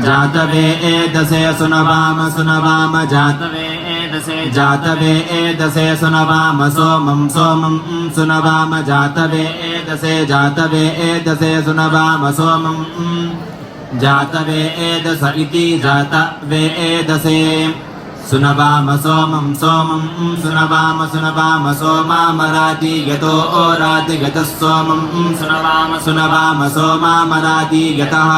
जातवे एदसे सुनवाम सुनवाम जातवे एदसे सुनवाम सोमं सोमं सुनवाम जातवे एदसे सुनवाम सोमं जातवे एदस इति जातवे एदसे सुनवाम सोमं सोमं सुनवाम सोमामराति गतो ओराति गतः सोमं सुनवाम सोमामराति गतः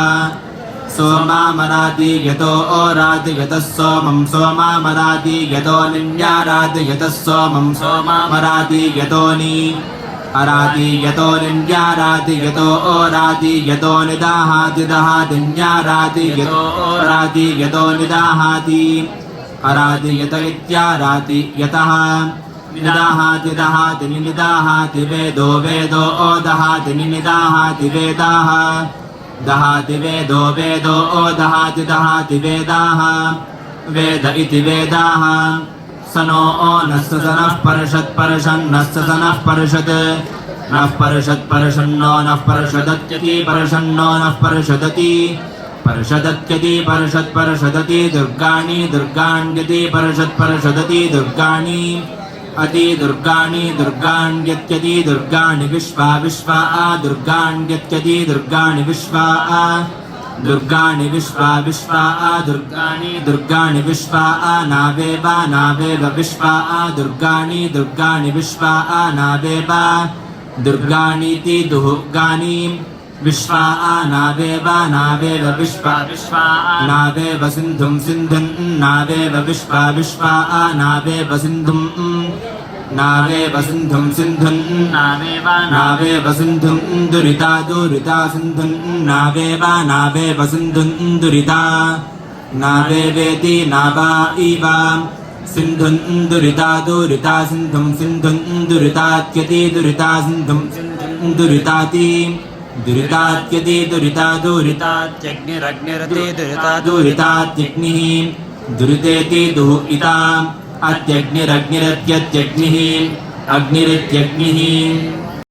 सोमामराति गतो ओराति गतः सोमं सोमामराति गतो निन्याराति गतः सोमं सोमामराति गतोनि अराति गतो निन्याराति गतो ओराति गतो निदाहाति दहाति न्याराति गतो ओराति गतो निदाहाति अराति गत इत्याराति यतः निदाहाति दहाति निदाहाति वेदो ओदहाति निदाहाति वेदाः दहाति वेदो ओदहाति दहाति वेदाः वेद इति वेदाः सनो ओ नस्य सनः परषन्नस्य सनः परषत् नः परषन्नो नः परषदत्यति परषन्नो नः परषदति परषदत्यति परषदति दुर्गाण्यति परषदति दुर्गाणि अति दुर्गाण्यत्यति दुर्गाणि विश्वा आ दुर्गाण्यत्यति दुर्गाणि विश्वा आ दुर्गाणि विश्वा आ दुर्गाणि विश्वा आ नावेव विश्वा आ दुर्गाणि विश्वा आ नावेव दुर्गाणीति दुर्गाणि विश्वा आ नावेव विश्वा नावेव सिन्धुं नावेव विश्वा आ नावेव सिन्धुं नावेव सिन्धुं दुरिता सिन्धुं नावेव सिन्धुं दुरिता नावेवेति नावा इव सिन्धुं दुरिता सिन्धुं दुरितात्यति दुरिता सिन्धुं दुरिताति दुरितात्यति दुरितात्यग्निरग्निरति दुरितात्यग्निः दुरितेति दुहिता अत्यग्निरग्निरत्यत्यग्निः अग्निरित्यग्निः